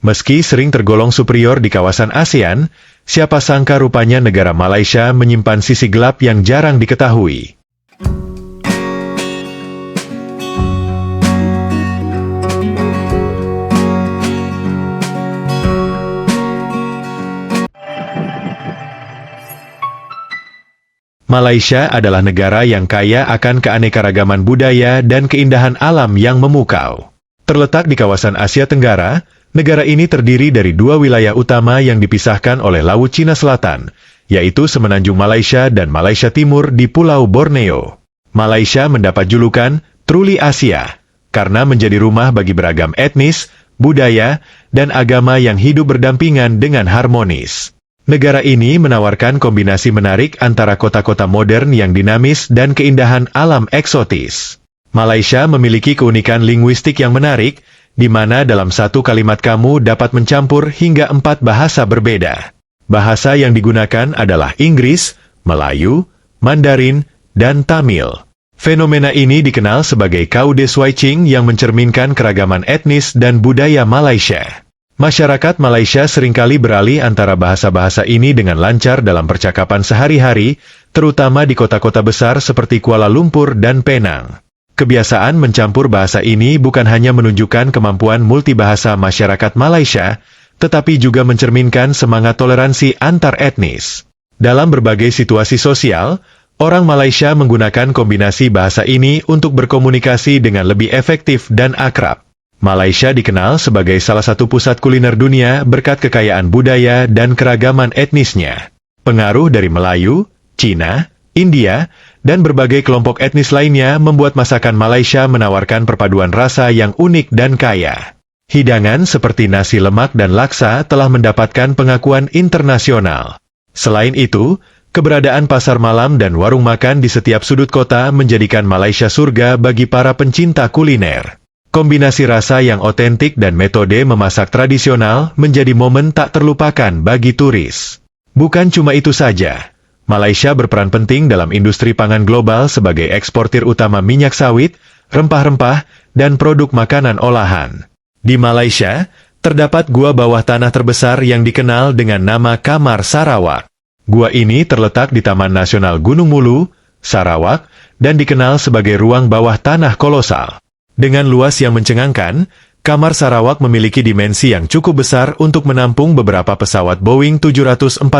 Meski sering tergolong superior di kawasan ASEAN, siapa sangka rupanya negara Malaysia menyimpan sisi gelap yang jarang diketahui. Malaysia adalah negara yang kaya akan keanekaragaman budaya dan keindahan alam yang memukau. Terletak di kawasan Asia Tenggara, negara ini terdiri dari dua wilayah utama yang dipisahkan oleh Laut Cina Selatan, yaitu Semenanjung Malaysia dan Malaysia Timur di Pulau Borneo. Malaysia mendapat julukan Truli Asia, karena menjadi rumah bagi beragam etnis, budaya, dan agama yang hidup berdampingan dengan harmonis. Negara ini menawarkan kombinasi menarik antara kota-kota modern yang dinamis dan keindahan alam eksotis. Malaysia memiliki keunikan linguistik yang menarik, di mana dalam satu kalimat kamu dapat mencampur hingga 4 bahasa berbeda. Bahasa yang digunakan adalah Inggris, Melayu, Mandarin, dan Tamil. Fenomena ini dikenal sebagai Kaude Switching yang mencerminkan keragaman etnis dan budaya Malaysia. Masyarakat Malaysia seringkali beralih antara bahasa-bahasa ini dengan lancar dalam percakapan sehari-hari, terutama di kota-kota besar seperti Kuala Lumpur dan Penang. Kebiasaan mencampur bahasa ini bukan hanya menunjukkan kemampuan multibahasa masyarakat Malaysia, tetapi juga mencerminkan semangat toleransi antar etnis. Dalam berbagai situasi sosial, orang Malaysia menggunakan kombinasi bahasa ini untuk berkomunikasi dengan lebih efektif dan akrab. Malaysia dikenal sebagai salah satu pusat kuliner dunia berkat kekayaan budaya dan keragaman etnisnya. Pengaruh dari Melayu, Cina, India, dan berbagai kelompok etnis lainnya membuat masakan Malaysia menawarkan perpaduan rasa yang unik dan kaya. Hidangan seperti nasi lemak dan laksa telah mendapatkan pengakuan internasional. Selain itu, keberadaan pasar malam dan warung makan di setiap sudut kota menjadikan Malaysia surga bagi para pencinta kuliner. Kombinasi rasa yang otentik dan metode memasak tradisional menjadi momen tak terlupakan bagi turis. Bukan cuma itu saja, Malaysia berperan penting dalam industri pangan global sebagai eksportir utama minyak sawit, rempah-rempah, dan produk makanan olahan. Di Malaysia, terdapat gua bawah tanah terbesar yang dikenal dengan nama Kamar Sarawak. Gua ini terletak di Taman Nasional Gunung Mulu, Sarawak, dan dikenal sebagai ruang bawah tanah kolosal. Dengan luas yang mencengangkan, Kamar Sarawak memiliki dimensi yang cukup besar untuk menampung beberapa pesawat Boeing 747.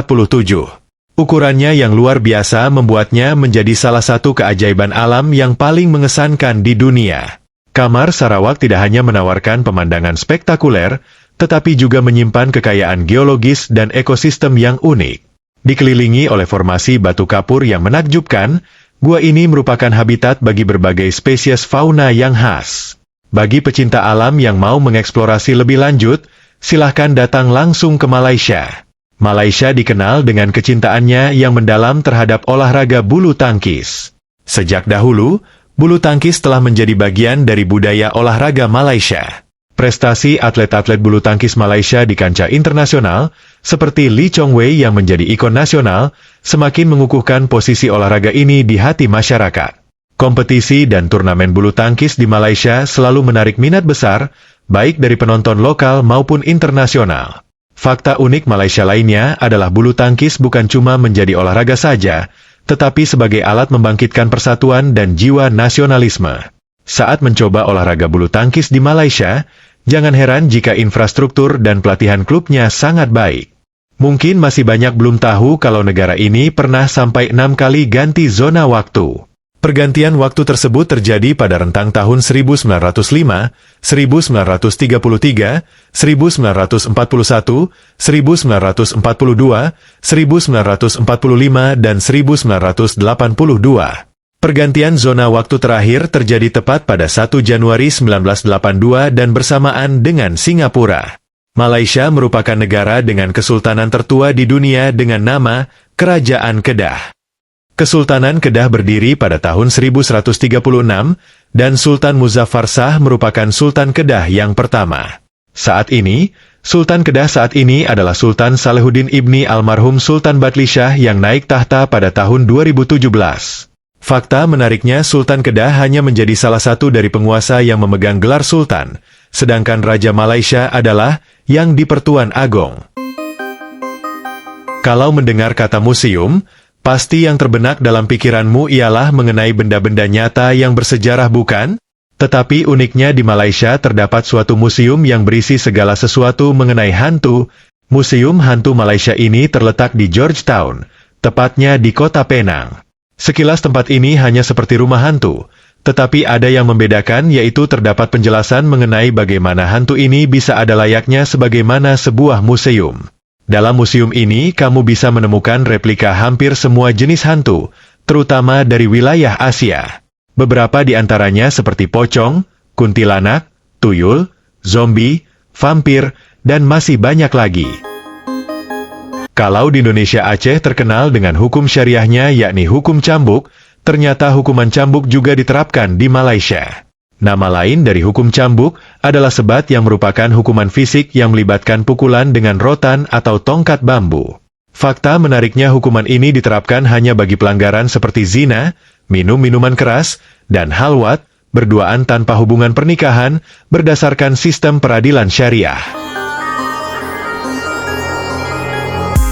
Ukurannya yang luar biasa membuatnya menjadi salah satu keajaiban alam yang paling mengesankan di dunia. Kamar Sarawak tidak hanya menawarkan pemandangan spektakuler, tetapi juga menyimpan kekayaan geologis dan ekosistem yang unik. Dikelilingi oleh formasi batu kapur yang menakjubkan, gua ini merupakan habitat bagi berbagai spesies fauna yang khas. Bagi pecinta alam yang mau mengeksplorasi lebih lanjut, silahkan datang langsung ke Malaysia. Malaysia dikenal dengan kecintaannya yang mendalam terhadap olahraga bulu tangkis. Sejak dahulu, bulu tangkis telah menjadi bagian dari budaya olahraga Malaysia. Prestasi atlet-atlet bulu tangkis Malaysia di kancah internasional, seperti Lee Chong Wei yang menjadi ikon nasional, semakin mengukuhkan posisi olahraga ini di hati masyarakat. Kompetisi dan turnamen bulu tangkis di Malaysia selalu menarik minat besar, baik dari penonton lokal maupun internasional. Fakta unik Malaysia lainnya adalah bulu tangkis bukan cuma menjadi olahraga saja, tetapi sebagai alat membangkitkan persatuan dan jiwa nasionalisme. Saat mencoba olahraga bulu tangkis di Malaysia, jangan heran jika infrastruktur dan pelatihan klubnya sangat baik. Mungkin masih banyak belum tahu kalau negara ini pernah sampai 6 kali ganti zona waktu. Pergantian waktu tersebut terjadi pada rentang tahun 1905, 1933, 1941, 1942, 1945, dan 1982. Pergantian zona waktu terakhir terjadi tepat pada 1 Januari 1982 dan bersamaan dengan Singapura. Malaysia merupakan negara dengan kesultanan tertua di dunia dengan nama Kerajaan Kedah. Kesultanan Kedah berdiri pada tahun 1136, dan Sultan Muzaffar Shah merupakan Sultan Kedah yang pertama. Saat ini, Sultan Kedah saat ini adalah Sultan Salahuddin Ibni almarhum Sultan Batlisyah yang naik tahta pada tahun 2017. Fakta menariknya Sultan Kedah hanya menjadi salah satu dari penguasa yang memegang gelar Sultan, sedangkan Raja Malaysia adalah yang di Pertuan Agong. Kalau mendengar kata museum, pasti yang terbenak dalam pikiranmu ialah mengenai benda-benda nyata yang bersejarah, bukan? Tetapi uniknya di Malaysia terdapat suatu museum yang berisi segala sesuatu mengenai hantu. Museum Hantu Malaysia ini terletak di Georgetown, tepatnya di Kota Penang. Sekilas tempat ini hanya seperti rumah hantu, tetapi ada yang membedakan, yaitu terdapat penjelasan mengenai bagaimana hantu ini bisa ada layaknya sebagaimana sebuah museum. Dalam museum ini, kamu bisa menemukan replika hampir semua jenis hantu, terutama dari wilayah Asia. Beberapa di antaranya seperti pocong, kuntilanak, tuyul, zombie, vampir, dan masih banyak lagi. Kalau di Indonesia Aceh terkenal dengan hukum syariahnya yakni hukum cambuk, ternyata hukuman cambuk juga diterapkan di Malaysia. Nama lain dari hukum cambuk adalah sebat, yang merupakan hukuman fisik yang melibatkan pukulan dengan rotan atau tongkat bambu. Fakta menariknya, hukuman ini diterapkan hanya bagi pelanggaran seperti zina, minum minuman keras, dan halwat, berduaan tanpa hubungan pernikahan, berdasarkan sistem peradilan syariah.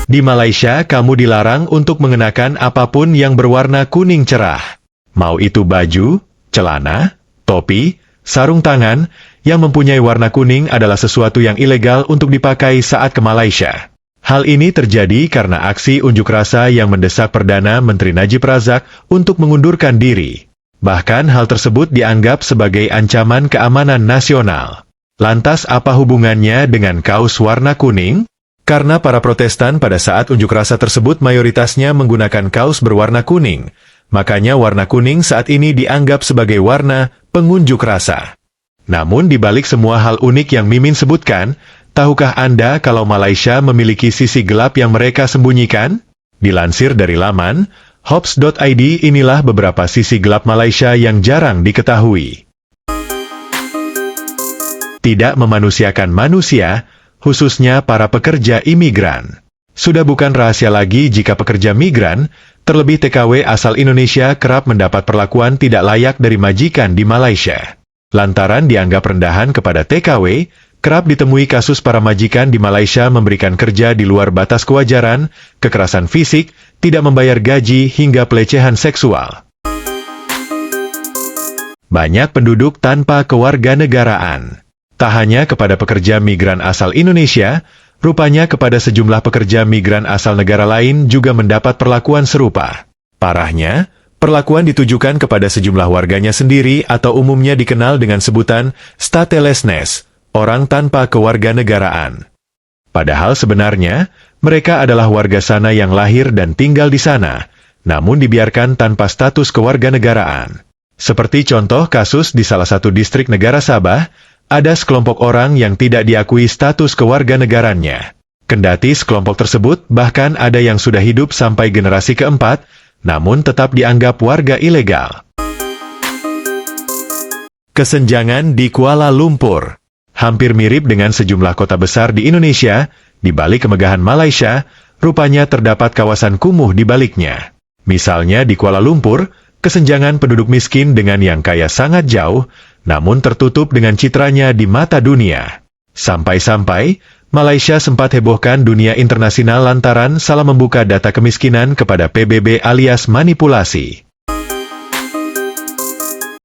Di Malaysia, kamu dilarang untuk mengenakan apapun yang berwarna kuning cerah. Mau itu baju, celana, topi, sarung tangan, yang mempunyai warna kuning adalah sesuatu yang ilegal untuk dipakai saat ke Malaysia. Hal ini terjadi karena aksi unjuk rasa yang mendesak Perdana Menteri Najib Razak untuk mengundurkan diri. Bahkan hal tersebut dianggap sebagai ancaman keamanan nasional. Lantas apa hubungannya dengan kaos warna kuning? Karena para Protestan pada saat unjuk rasa tersebut mayoritasnya menggunakan kaos berwarna kuning, makanya warna kuning saat ini dianggap sebagai warna pengunjuk rasa. Namun di balik semua hal unik yang Mimin sebutkan, tahukah Anda kalau Malaysia memiliki sisi gelap yang mereka sembunyikan? Dilansir dari laman hops.id, inilah beberapa sisi gelap Malaysia yang jarang diketahui. Tidak memanusiakan manusia, khususnya para pekerja imigran. Sudah bukan rahasia lagi jika pekerja migran, terlebih TKW asal Indonesia, kerap mendapat perlakuan tidak layak dari majikan di Malaysia. Lantaran dianggap rendahan kepada TKW, kerap ditemui kasus para majikan di Malaysia memberikan kerja di luar batas kewajaran, kekerasan fisik, tidak membayar gaji, hingga pelecehan seksual. Banyak penduduk tanpa kewarganegaraan. Tak hanya kepada pekerja migran asal Indonesia, rupanya kepada sejumlah pekerja migran asal negara lain juga mendapat perlakuan serupa. Parahnya, perlakuan ditujukan kepada sejumlah warganya sendiri atau umumnya dikenal dengan sebutan statelessness, orang tanpa kewarganegaraan. Padahal sebenarnya, mereka adalah warga sana yang lahir dan tinggal di sana, namun dibiarkan tanpa status kewarganegaraan. Seperti contoh kasus di salah satu distrik negara Sabah, ada sekelompok orang yang tidak diakui status kewarganegaraannya. Kendati sekelompok tersebut bahkan ada yang sudah hidup sampai generasi keempat, namun tetap dianggap warga ilegal. Kesenjangan di Kuala Lumpur. Hampir mirip dengan sejumlah kota besar di Indonesia, di balik kemegahan Malaysia, rupanya terdapat kawasan kumuh di baliknya. Misalnya di Kuala Lumpur, kesenjangan penduduk miskin dengan yang kaya sangat jauh, namun tertutup dengan citranya di mata dunia. Sampai-sampai, Malaysia sempat hebohkan dunia internasional lantaran salah membuka data kemiskinan kepada PBB alias manipulasi.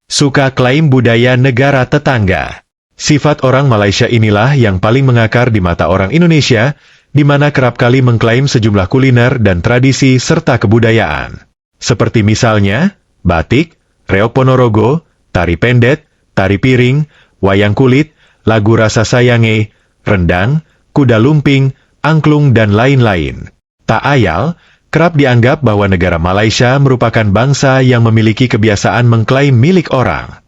Suka klaim budaya negara tetangga. Sifat orang Malaysia inilah yang paling mengakar di mata orang Indonesia, di mana kerap kali mengklaim sejumlah kuliner dan tradisi serta kebudayaan. Seperti misalnya, batik, reok Ponorogo, tari pendet, tari piring, wayang kulit, lagu rasa sayange, rendang, kuda lumping, angklung dan lain-lain. Tak ayal, kerap dianggap bahwa negara Malaysia merupakan bangsa yang memiliki kebiasaan mengklaim milik orang.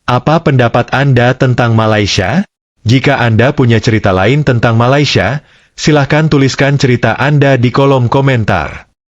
Apa pendapat Anda tentang Malaysia? Jika Anda punya cerita lain tentang Malaysia, silahkan tuliskan cerita Anda di kolom komentar.